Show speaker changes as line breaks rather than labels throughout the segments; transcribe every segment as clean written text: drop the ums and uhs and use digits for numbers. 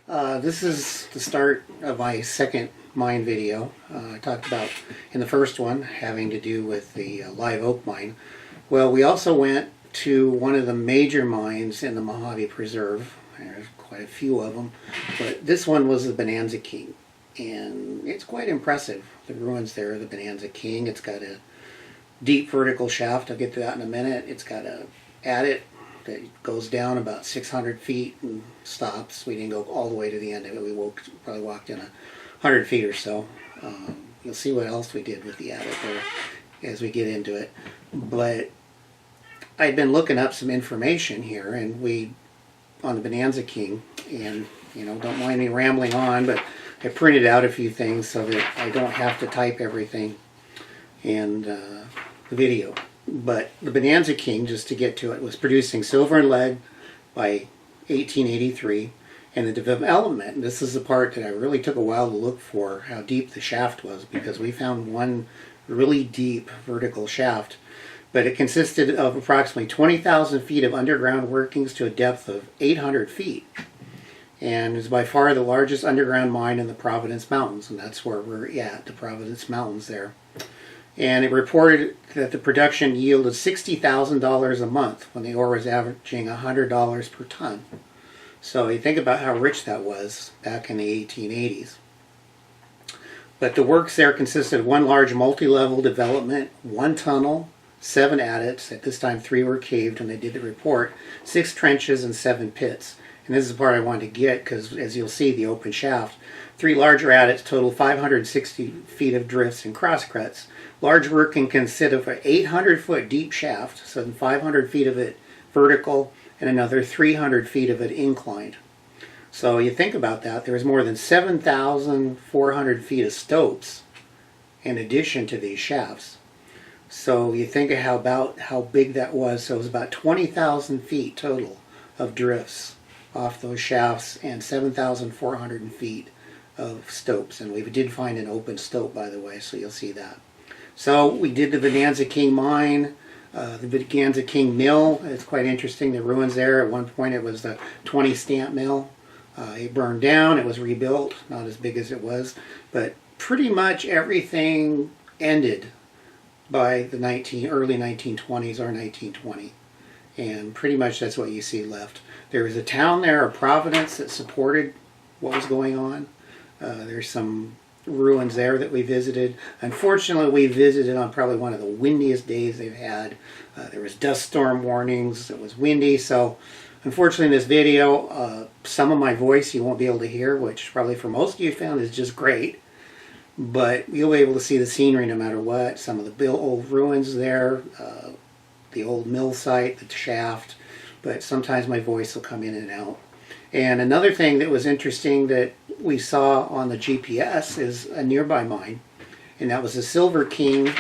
This is the start of my second mine video. I talked about in the first one having to do with the live oak mine. Well, we also went to one of the major mines in the Mojave Preserve. There's quite a few of them, but this one was the Bonanza King, and it's quite impressive. The ruins there of the Bonanza King. It's got a deep vertical shaft. I'll get to that in a minute. It's got a adit that goes down about 600 feet and stops. We didn't go all the way to the end of it. We probably walked in 100 feet or so. You'll see what else we did with the adit there as we get into it. But I'd been looking up some information here, and on the Bonanza King, and don't mind me rambling on, but I printed out a few things so that I don't have to type everything in the video. But the Bonanza King, just to get to it, was producing silver and lead by 1883. And the development, and this is the part that I really took a while to look for, how deep the shaft was, because we found one really deep vertical shaft. But it consisted of approximately 20,000 feet of underground workings to a depth of 800 feet. And is by far the largest underground mine in the Providence Mountains, and that's where we're at, the Providence Mountains there. And it reported that the production yielded $60,000 a month when the ore was averaging $100 per ton. So you think about how rich that was back in the 1880s. But the works there consisted of one large multi-level development, one tunnel, 7 adits, at this time 3 were caved when they did the report, 6 trenches and 7 pits. And this is the part I wanted to get, because as you'll see, the open shaft, 3 larger adits total 560 feet of drifts and cross-cuts. Large working consist of an 800-foot deep shaft, so 500 feet of it vertical, and another 300 feet of it inclined. So you think about that, there was more than 7,400 feet of stopes in addition to these shafts. So you think of how big that was. So it was about 20,000 feet total of drifts off those shafts and 7,400 feet of stopes. And we did find an open stope, by the way, so you'll see that. So we did the Bonanza King mine, the Bonanza King mill. It's quite interesting, the ruins there. At one point it was the 20 stamp mill. It burned down, it was rebuilt, not as big as it was, but pretty much everything ended by the early 1920s or 1920. And pretty much that's what you see left. There was a town there, a Providence, that supported what was going on. There's some ruins there that we visited. Unfortunately, we visited on probably one of the windiest days they've had. There was dust storm warnings, it was windy, so unfortunately in this video, some of my voice you won't be able to hear, which probably for most of you found is just great. But you'll be able to see the scenery no matter what. Some of the old ruins there, the old mill site, the shaft, but sometimes my voice will come in and out. And another thing that was interesting that we saw on the GPS is a nearby mine, and that was the Silver King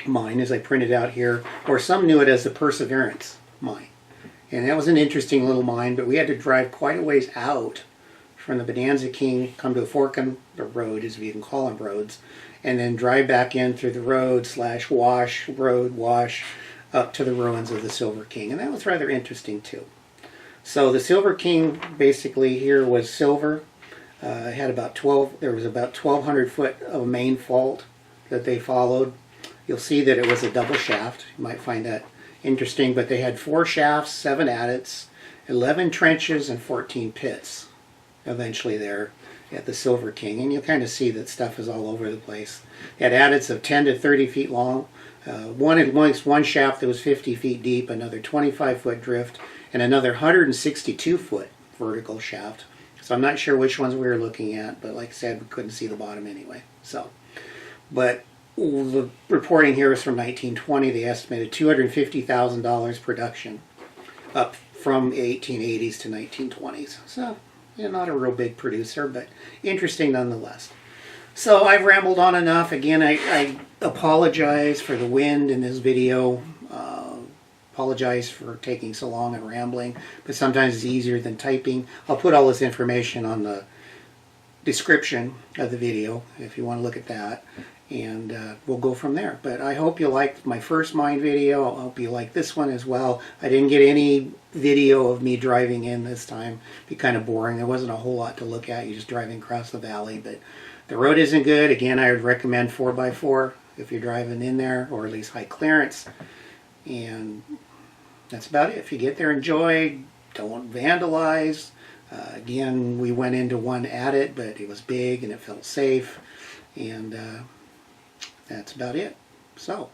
mine, as I printed out here, or some knew it as the Perseverance mine. And that was an interesting little mine, but we had to drive quite a ways out from the Bonanza King, come to a fork in the road, as you can call them roads, and then drive back in through the road / wash up to the ruins of the Silver King. And that was rather interesting too. So the Silver King basically here was silver. It had there was about 1,200 foot of main fault that they followed. You'll see that it was a double shaft. You might find that interesting, but they had 4 shafts, 7 adits, 11 trenches, and 14 pits eventually there at the Silver King. And you'll kind of see that stuff is all over the place. It had adits of 10 to 30 feet long. One shaft that was 50 feet deep, another 25-foot drift, and another 162-foot vertical shaft. So I'm not sure which ones we were looking at, but like I said, we couldn't see the bottom anyway. But the reporting here is from 1920. They estimated $250,000 production up from 1880s to 1920s. So, not a real big producer, but interesting nonetheless. So I've rambled on enough. Again, I apologize for the wind in this video. Apologize for taking so long and rambling, but sometimes it's easier than typing. I'll put all this information on the description of the video if you want to look at that. and we'll go from there. But I hope you liked my first mine video. I hope you like this one as well. I didn't get any video of me driving in this time. It'd be kind of boring. There wasn't a whole lot to look at. You're just driving across the valley, but the road isn't good. Again, I would recommend 4x4 if you're driving in there, or at least high clearance. And that's about it. If you get there, enjoy. Don't vandalize. Again, we went into one at it, but it was big and it felt safe. And that's about it. So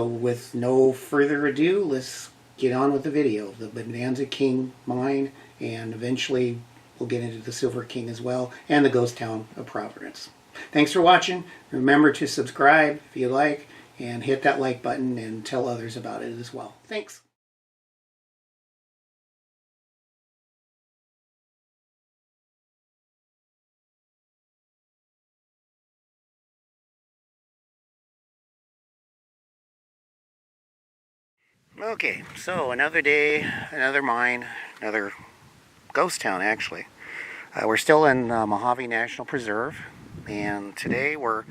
with no further ado, let's get on with the video. The Bonanza King mine, and eventually we'll get into the Silver King as well, and the ghost town of Providence. Thanks for watching. Remember to subscribe if you like, and hit that like button and tell others about it as well. Thanks. Okay, so another day, another mine, another ghost town actually. We're still in Mojave National Preserve, and today we're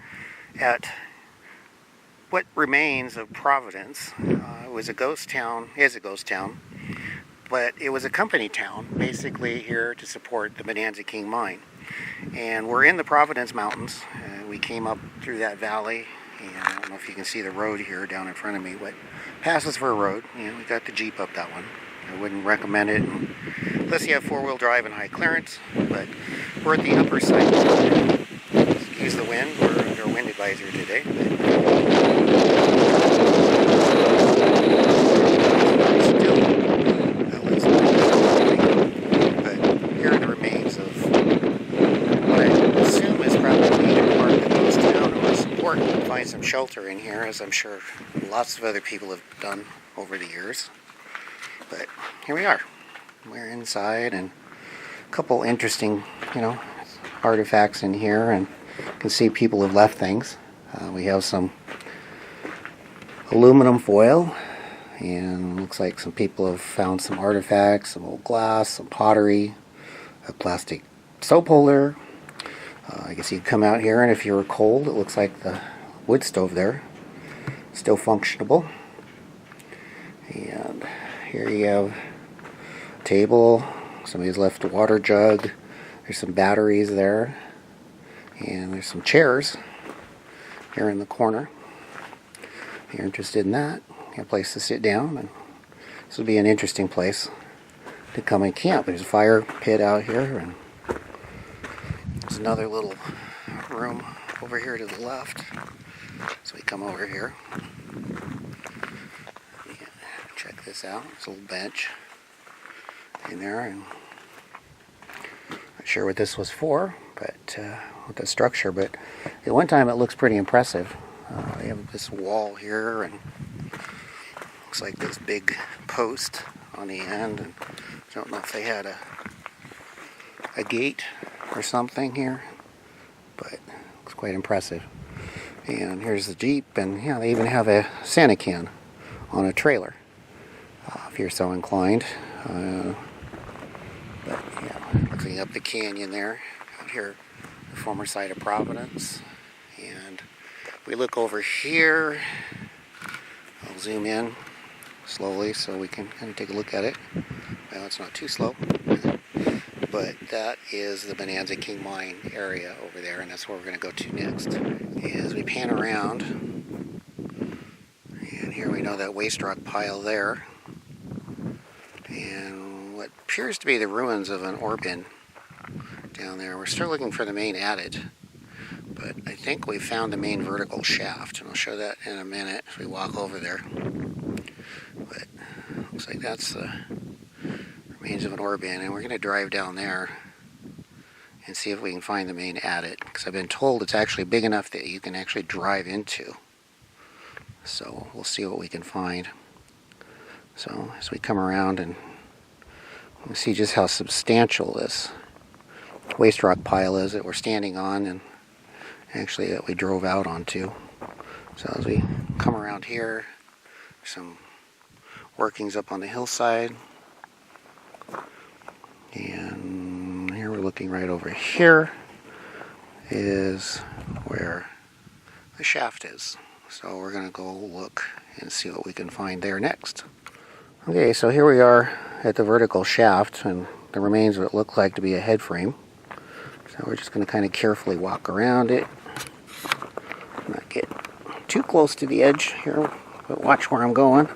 at what remains of Providence. It was a ghost town, is a ghost town, but it was a company town, basically here to support the Bonanza King mine. And we're in the Providence Mountains. We came up through that valley, and I don't know if you can see the road here down in front of me, but passes for a road. You know, we got the Jeep up that one. I wouldn't recommend it unless you have four-wheel drive and high clearance, but we're at the upper side. Excuse the wind, we're under a wind advisory today. But here are the remains of what I assume is probably a part of the ghost town, or it's important to find some shelter in here, as I'm sure lots of other people have done over the years. But here we are. We're inside, and a couple interesting, artifacts in here, and you can see people have left things. We have some aluminum foil, and looks like some people have found some artifacts, some old glass, some pottery, a plastic soap holder. I guess you could come out here, and if you were cold, it looks like the wood stove there still functionable. And here you have a table. Somebody's left a water jug. There's some batteries there, and there's some chairs here in the corner. If you're interested in that, you have a place to sit down, and this would be an interesting place to come and camp. There's a fire pit out here, and there's another little room over here to the left. So we come over here. Yeah, check this out. It's a little bench in there, and not sure what this was for, but with the structure. But at one time, it looks pretty impressive. They have this wall here, and looks like this big post on the end. And I don't know if they had a gate or something here, but it looks quite impressive. And here's the Jeep, and yeah, they even have a Santa can on a trailer, if you're so inclined. But yeah, looking up the canyon there, out here, the former site of Providence. And we look over here. I'll zoom in slowly so we can kind of take a look at it. Well, it's not too slow. But that is the Bonanza King mine area over there, and that's where we're going to go to next. As we pan around, and here we know that waste rock pile there, and what appears to be the ruins of an ore bin down there. We're still looking for the main adit, but I think we found the main vertical shaft, and I'll show that in a minute as we walk over there. But looks like that's the remains of an ore bin, and we're going to drive down there and see if we can find the main adit, because I've been told it's actually big enough that you can actually drive into. So we'll see what we can find. So as we come around, and we'll see just how substantial this waste rock pile is that we're standing on, and actually that we drove out onto. So as we come around here, some workings up on the hillside. And here we're looking right over here is where the shaft is. So we're going to go look and see what we can find there next. Okay, so here we are at the vertical shaft and the remains of what look like to be a head frame. So we're just going to kind of carefully walk around it. Not get too close to the edge here, but watch where I'm going.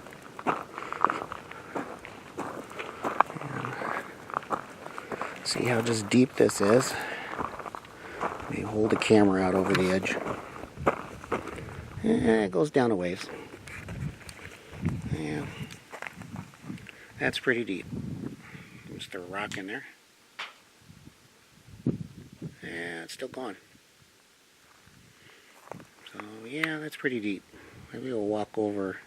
See how just deep this is. Let me hold the camera out over the edge. It goes down a ways. Yeah, that's pretty deep. Just throw a rock in there. Yeah, it's still gone. So yeah, that's pretty deep. Maybe we'll walk over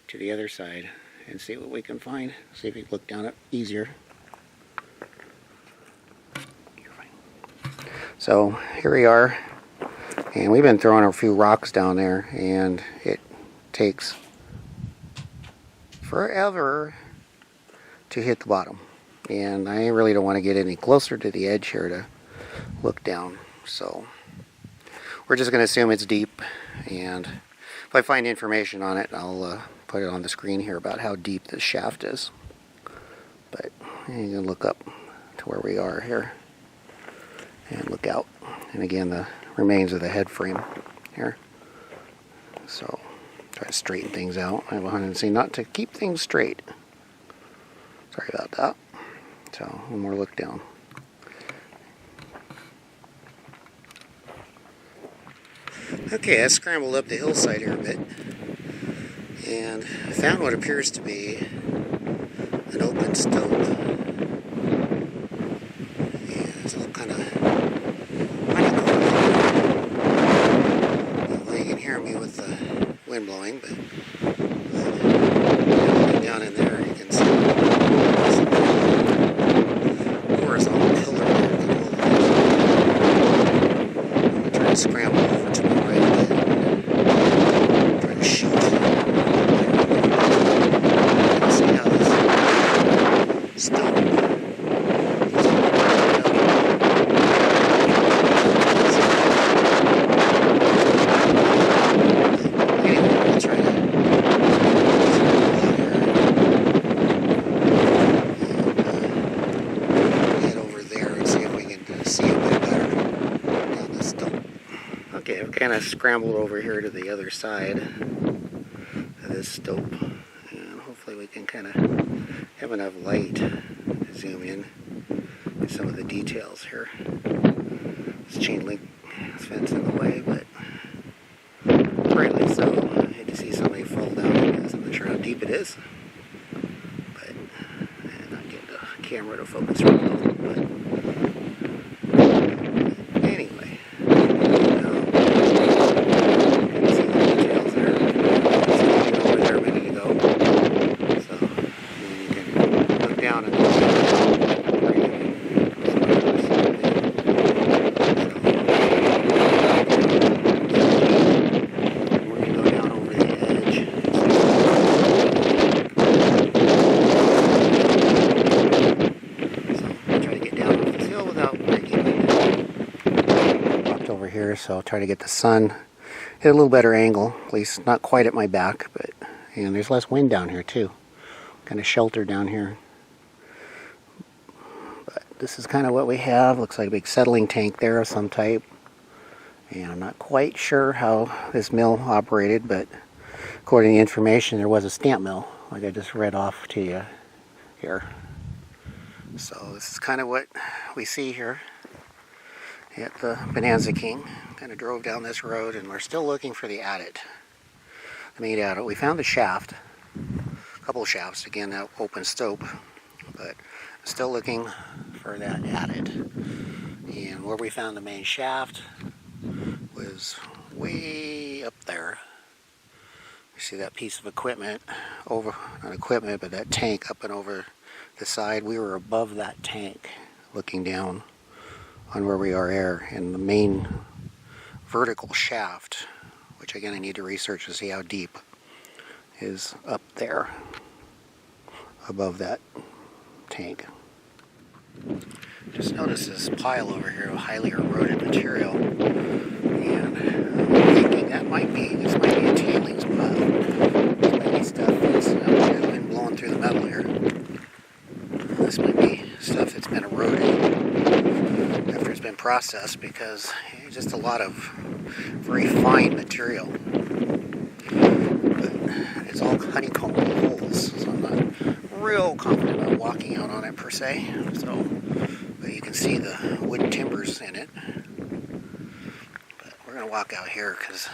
to the other side and see what we can find. See if we can look down it easier. So here we are, and we've been throwing a few rocks down there, and it takes forever to hit the bottom. And I really don't want to get any closer to the edge here to look down. So we're just going to assume it's deep, and if I find information on it, I'll put it on the screen here about how deep this shaft is. But you can look up to where we are here and look out. And again, the remains of the head frame here. So try to straighten things out. I have a tendency not to keep things straight. Sorry about that. So one more look down. Okay, I scrambled up the hillside here a bit and found what appears to be an open stope. And it's all kind of well, you can hear me with the wind blowing, but down in there you can see horizontal pillar there. I'm trying to scramble over to my right a bit. Try to shoot. See how this stone kind of scrambled over here to the other side of this stope, and hopefully we can kind of have enough light to zoom in to some of the details here. This chain link fence in the way, but rightly so. I hate to see somebody fall down because I'm not sure how deep it is, but I'm not getting the camera to focus right now. But anyway. So I'll try to get the sun at a little better angle, at least not quite at my back, but and there's less wind down here too. Kind of shelter down here. But this is kind of what we have. Looks like a big settling tank there of some type. And I'm not quite sure how this mill operated, but according to the information, there was a stamp mill, like I just read off to you here. So this is kind of what we see here at the Bonanza King. Kind of drove down this road, and we're still looking for the adit. The main adit. We found the shaft, a couple of shafts, again that open stope, but still looking for that adit. And where we found the main shaft was way up there. You see that piece of equipment over, not equipment, but that tank up and over the side. We were above that tank, looking down on where we are here, and the main vertical shaft, which again I need to research to see how deep, is up there above that tank. Just notice this pile over here of highly eroded material, and I'm thinking might be a tailings pile. This might be stuff that's been blowing through the metal here. This might be stuff that's been eroded after it's been processed, because it's just a lot of very fine material. But it's all honeycomb holes, so I'm not real confident about walking out on it per se. So, but you can see the wood timbers in it. But we're going to walk out here because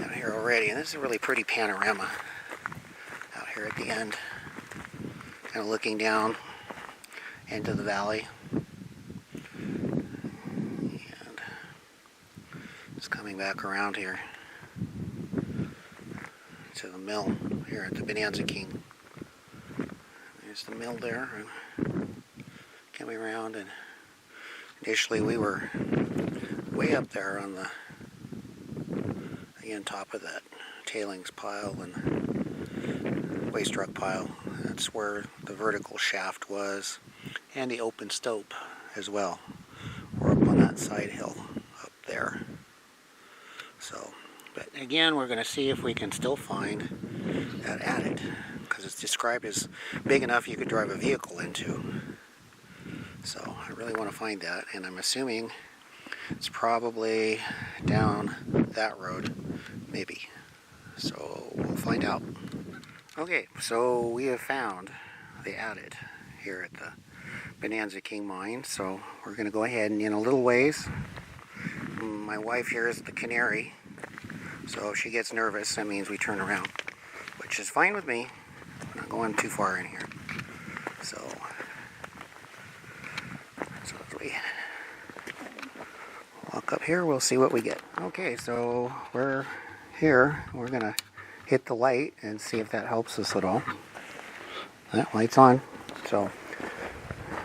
out here already, and this is a really pretty panorama out here at the end. Kind of looking down into the valley, and just coming back around here to the mill here at the Bonanza King. There's the mill there, and coming around, and initially we were way up there on the top of that tailings pile and waste rock pile. That's where the vertical shaft was, and the open stope as well. We're up on that side hill up there. So, but again, we're going to see if we can still find that adit, because it's described as big enough you could drive a vehicle into. So I really want to find that, and I'm assuming it's probably down that road, maybe. So we'll find out. Okay, so we have found the adit here at the Bonanza King mine. So we're going to go ahead, and in a little ways, my wife here is the canary. So if she gets nervous, that means we turn around, which is fine with me. I'm not going too far in here. So as we walk up here, we'll see what we get. Okay, so we're here. We're going to hit the light and see if that helps us at all. That light's on. So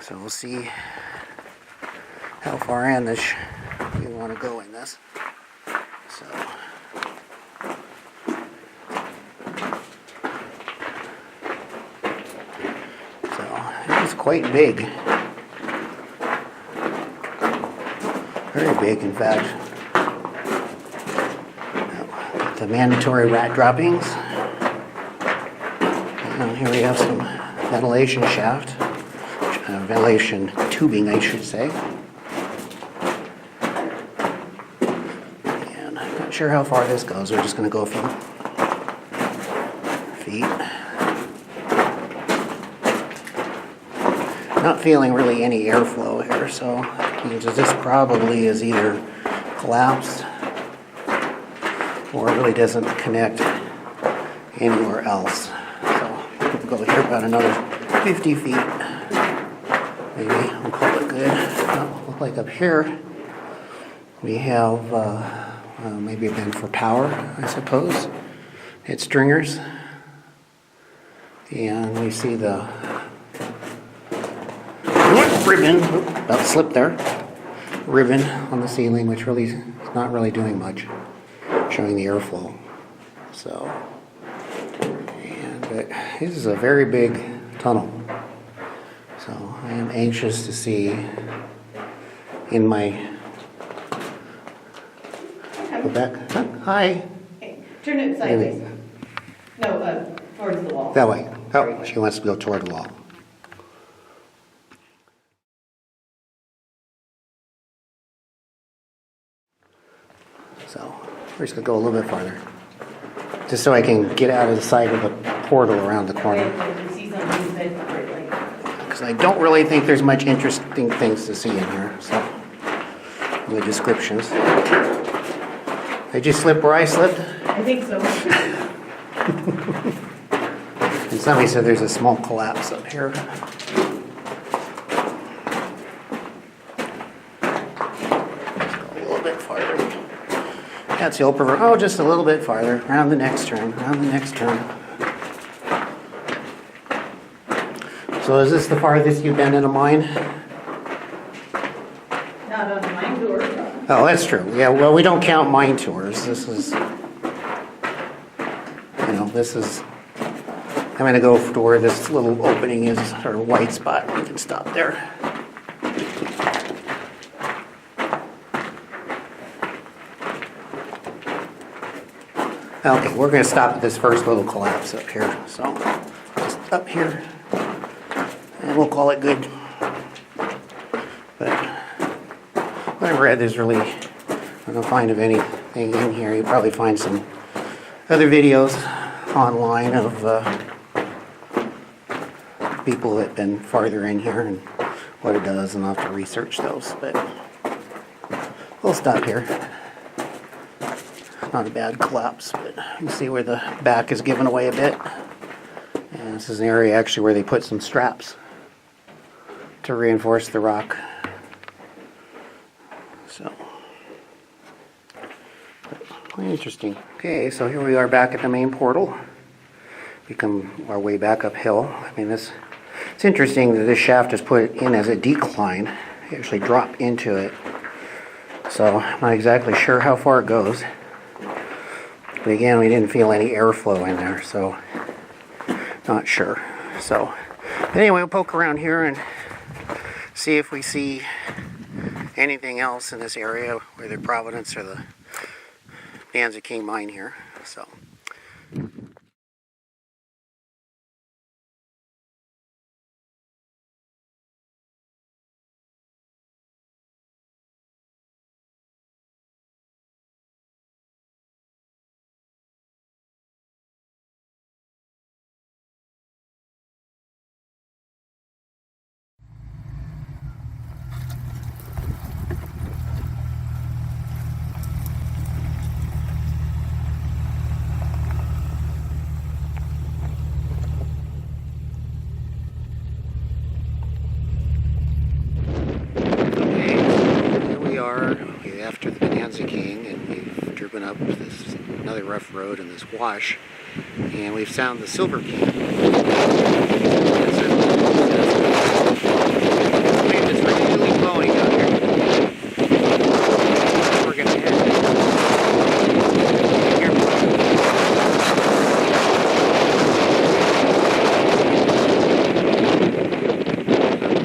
we'll see how far in this we want to go in this. So it's quite big. Very big, in fact. The mandatory rat droppings. And here we have some ventilation shaft, ventilation tubing, I should say. And I'm not sure how far this goes. We're just going to go a few feet. Not feeling really any airflow here, so that means that this probably is either collapsed or it really doesn't connect anywhere else. So we'll go here about another 50 feet. Maybe we'll call it good. Look like up here we have maybe a bin for power, I suppose. It's stringers, and we see the ribbon. About slipped there. Ribbon on the ceiling, which really is not really doing much, showing the airflow. So, but this is a very big tunnel. So I am anxious to see in my go back. Hi.
Hey, turn it sideways. No, towards the wall.
That way. Oh, she wants to go toward the wall. So we're just going to go a little bit farther, just so I can get out of the side of the portal around the corner. Because I don't really think there's much interesting things to see in here. So, in the descriptions. Did you slip where I slipped?
I think so.
And somebody said there's a small collapse up here. That's the old pervert. Oh, just a little bit farther. Around the next turn. Around the next turn. So is this the farthest you've been in a mine?
Not on a mine tour.
Oh, that's true. Yeah, well, we don't count mine tours. This is, this is, I'm going to go to where this little opening is, or white spot. We can stop there. Okay, we're going to stop at this first little collapse up here. So, just up here, and we'll call it good. But what I've read, there's really, I don't find of anything in here. You probably find some other videos online of people that have been farther in here and what it does, and I'll have to research those. But we'll stop here. Not a bad collapse, but you can see where the back is giving away a bit. And this is an area actually where they put some straps to reinforce the rock. So, quite interesting. Okay, so here we are back at the main portal. We come our way back uphill. I mean, it's interesting that this shaft is put in as a decline. You actually drop into it. So, I'm not exactly sure how far it goes. But again, we didn't feel any airflow in there, so not sure. So, but anyway, we'll poke around here and see if we see anything else in this area, whether Providence or the Bonanza King mine here. So. After the Bonanza King, and we've driven up this another rough road in this wash, and we've found the Silver King. It's really blowing out here. We're going to head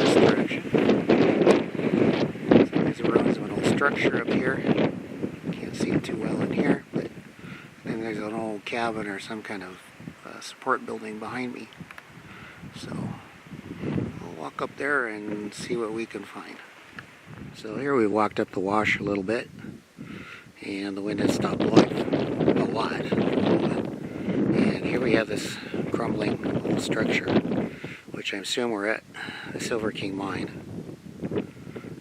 this direction. Structure up here. Can't see it too well in here, but then there's an old cabin or some kind of support building behind me. So we'll walk up there and see what we can find. So here we walked up the wash a little bit, and the wind has stopped blowing a lot. And here we have this crumbling old structure, which I assume we're at the Silver King mine.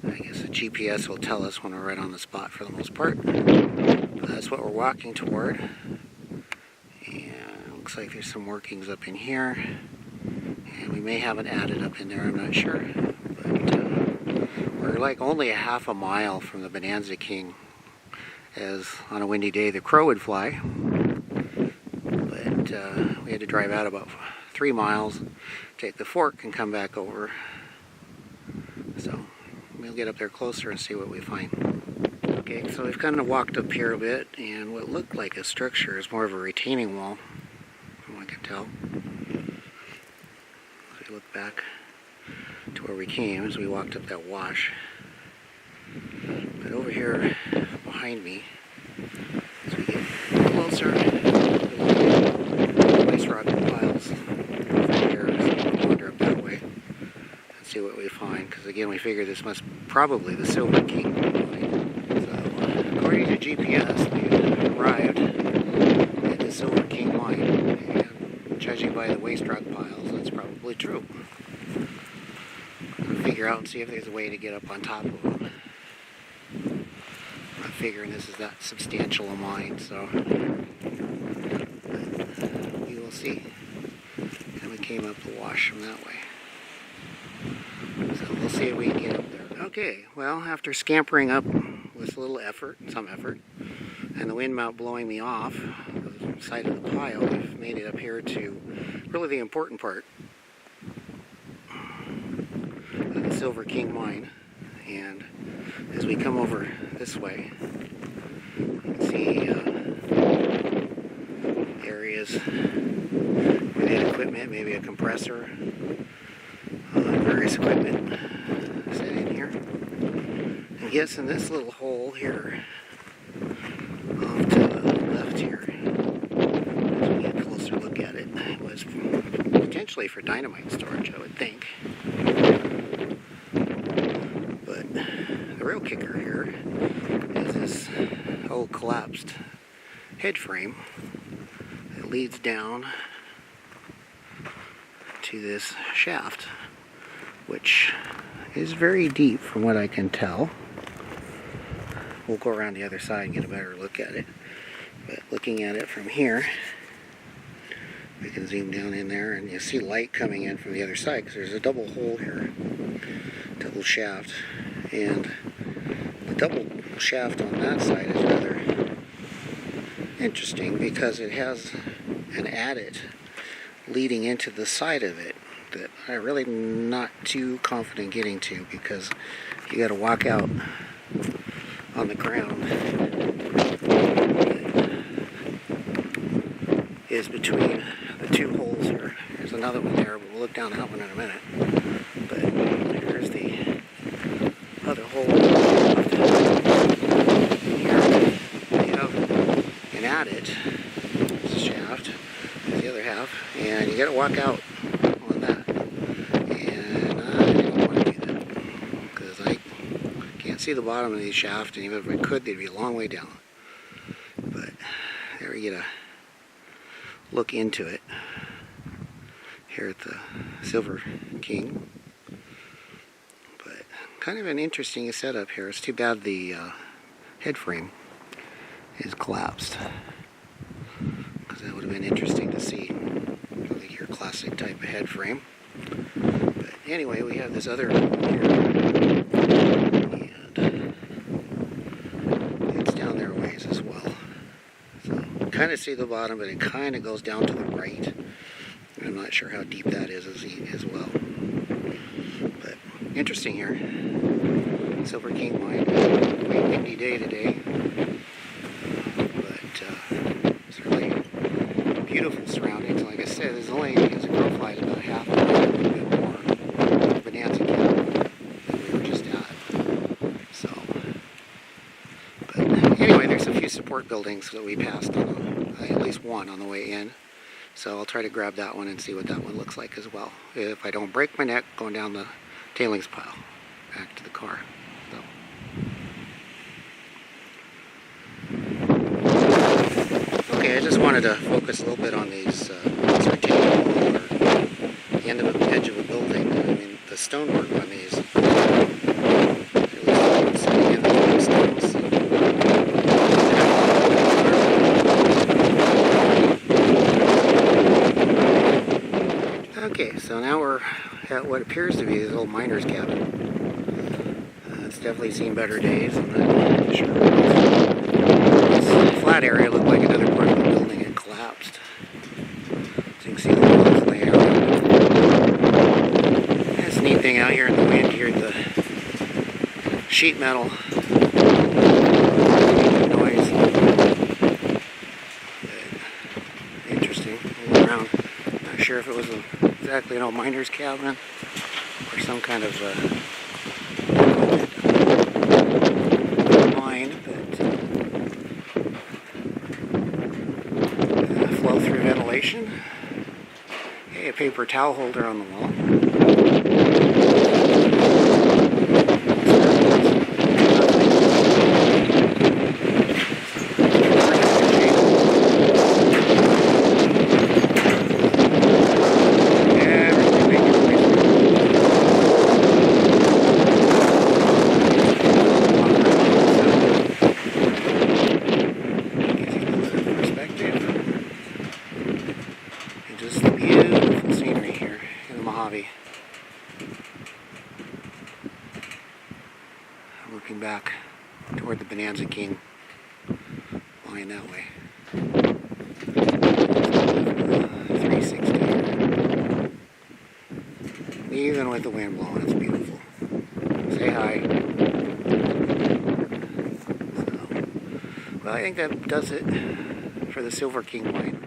I guess the GPS will tell us when we're right on the spot for the most part. But that's what we're walking toward. And it looks like there's some workings up in here. And we may have an adit up in there, I'm not sure. But we're like only a half a mile from the Bonanza King, as on a windy day the crow would fly. But we had to drive out about 3 miles, take the fork, and come back over. So we'll get up there closer and see what we find. Okay, so we've kind of walked up here a bit, and what looked like a structure is more of a retaining wall, from what I can tell. As we look back to where we came as we walked up that wash. But over here behind me, as we get closer, nice rock piles over here as we wander up that way. See what we find, because again we figure this must probably the Silver King mine. So according to GPS we arrived at the Silver King mine, and judging by the waste rock piles that's probably true. We'll figure out and see if there's a way to get up on top of them. I'm not figuring this is that substantial a mine, so we will see. And we came up the wash from that way. So we'll see if we can get up there. Okay, well, after scampering up with a little effort, some effort, and the wind mount blowing me off the side of the pile, we've made it up here to really the important part of the Silver King mine. And as we come over this way, you can see areas where they had equipment, maybe a compressor, various equipment set in here. And yes, in this little hole here, off to the left here, actually for dynamite storage, I would think. But the real kicker here is this old collapsed head frame that leads down to this shaft, which is very deep from what I can tell. We'll go around the other side and get a better look at it. But looking at it from here, we can zoom down in there and you see light coming in from the other side because there's a double hole here, double shaft, and the double shaft on that side is rather interesting because it has an adit leading into the side of it that I'm really not too confident getting to because you got to walk out on the ground is between the two holes here. There's another one there, but we'll look down that one in a minute. But here's the other hole. Here you have an adit shaft, the other half, and you got to walk out on that. And I don't want to do that because I can't see the bottom of these shafts, and even if I could, they'd be a long way down. But there we get a look into it here at the Silver King. But kind of an interesting setup here. It's too bad the head frame is collapsed because that would have been interesting to see, like your classic type of head frame. But anyway, we have this other here, and it's down there a ways as well. So kind of see the bottom, but it kind of goes down to the right. I'm not sure how deep that is as well. But interesting here. Silver King mine. Quite windy day today. But certainly beautiful surroundings. Like I said, there's only, as a crow flies, about half a mile, a little bit more. Bonanza King that we were just at. So, but anyway, there's a few support buildings that we passed on, at least one on the way in. So I'll try to grab that one and see what that one looks like as well. If I don't break my neck going down the tailings pile back to the car. So. Okay, I just wanted to focus a little bit on these retaining wall or the end of the edge of a building. I mean, the stonework on these. Sitting in the stones. Okay, so now we're at what appears to be this old miner's cabin. It's definitely seen better days. I'm not sure. This flat area looked like another part of the building had collapsed. So you can see the walls lay out. That's a neat thing out here in the wind. You hear the sheet metal noise. Interesting. All around. Not sure if it was exactly an old miner's cabin or some kind of mine, but flow through ventilation. Okay, a paper towel holder on the wall. Looking back toward the Bonanza King, lying that way. 360. Even with the wind blowing, it's beautiful. Say hi. So, well, I think that does it for the Silver King mine.